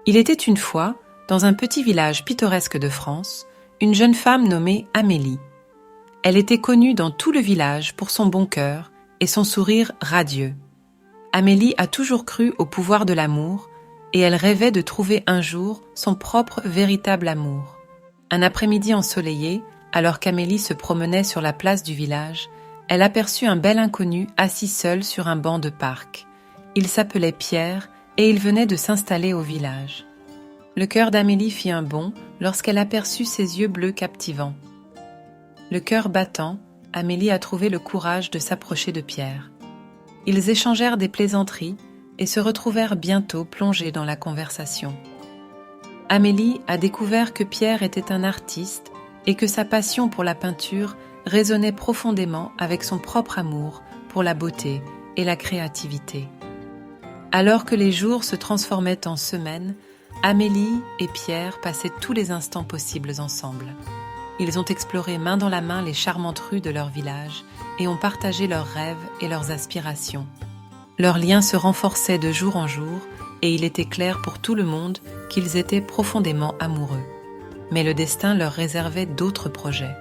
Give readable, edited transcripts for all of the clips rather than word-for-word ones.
Il était une fois, dans un petit village pittoresque de France, une jeune femme nommée Amélie. Elle était connue dans tout le village pour son bon cœur et son sourire radieux. Amélie a toujours cru au pouvoir de l'amour et elle rêvait de trouver un jour son propre véritable amour. Un après-midi ensoleillé, alors qu'Amélie se promenait sur la place du village, elle aperçut un bel inconnu assis seul sur un banc de parc. Il s'appelait Pierre et il venait de s'installer au village. Le cœur d'Amélie fit un bond lorsqu'elle aperçut ses yeux bleus captivants. Le cœur battant, Amélie a trouvé le courage de s'approcher de Pierre. Ils échangèrent des plaisanteries et se retrouvèrent bientôt plongés dans la conversation. Amélie a découvert que Pierre était un artiste et que sa passion pour la peinture résonnait profondément avec son propre amour pour la beauté et la créativité. Alors que les jours se transformaient en semaines, Amélie et Pierre passaient tous les instants possibles ensemble. Ils ont exploré main dans la main les charmantes rues de leur village et ont partagé leurs rêves et leurs aspirations. Leur lien se renforçait de jour en jour et il était clair pour tout le monde qu'ils étaient profondément amoureux. Mais le destin leur réservait d'autres projets.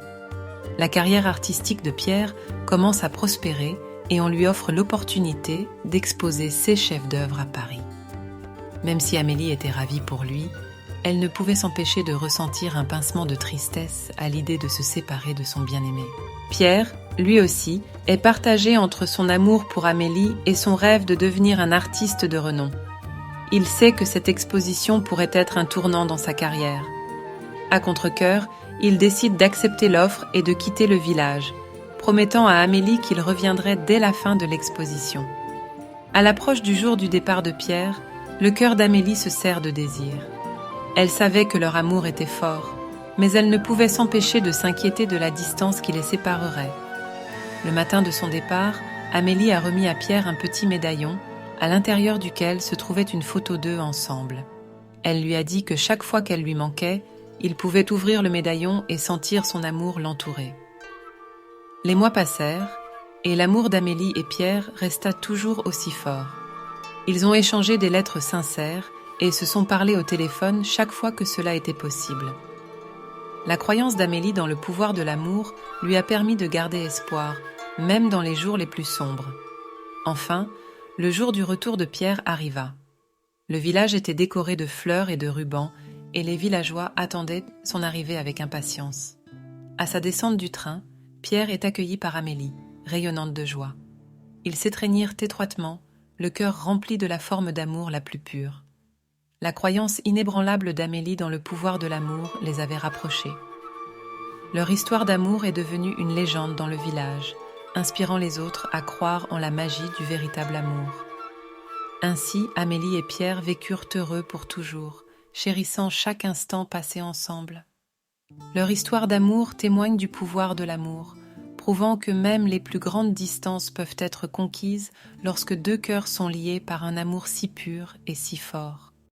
La carrière artistique de Pierre commence à prospérer et on lui offre l'opportunité d'exposer ses chefs-d'œuvre à Paris. Même si Amélie était ravie pour lui, elle ne pouvait s'empêcher de ressentir un pincement de tristesse à l'idée de se séparer de son bien-aimé. Pierre, lui aussi, est partagé entre son amour pour Amélie et son rêve de devenir un artiste de renom. Il sait que cette exposition pourrait être un tournant dans sa carrière. À contre-cœur, il décide d'accepter l'offre et de quitter le village, promettant à Amélie qu'il reviendrait dès la fin de l'exposition. À l'approche du jour du départ de Pierre, le cœur d'Amélie se serre de désir. Elle savait que leur amour était fort, mais elle ne pouvait s'empêcher de s'inquiéter de la distance qui les séparerait. Le matin de son départ, Amélie a remis à Pierre un petit médaillon, à l'intérieur duquel se trouvait une photo d'eux ensemble. Elle lui a dit que chaque fois qu'elle lui manquait, il pouvait ouvrir le médaillon et sentir son amour l'entourer. Les mois passèrent, et l'amour d'Amélie et Pierre resta toujours aussi fort. Ils ont échangé des lettres sincères et se sont parlé au téléphone chaque fois que cela était possible. La croyance d'Amélie dans le pouvoir de l'amour lui a permis de garder espoir, même dans les jours les plus sombres. Enfin, le jour du retour de Pierre arriva. Le village était décoré de fleurs et de rubans, et les villageois attendaient son arrivée avec impatience. À sa descente du train, Pierre est accueilli par Amélie, rayonnante de joie. Ils s'étreignirent étroitement, le cœur rempli de la forme d'amour la plus pure. La croyance inébranlable d'Amélie dans le pouvoir de l'amour les avait rapprochés. Leur histoire d'amour est devenue une légende dans le village, inspirant les autres à croire en la magie du véritable amour. Ainsi, Amélie et Pierre vécurent heureux pour toujours, chérissant chaque instant passé ensemble. Leur histoire d'amour témoigne du pouvoir de l'amour, prouvant que même les plus grandes distances peuvent être conquises lorsque deux cœurs sont liés par un amour si pur et si fort.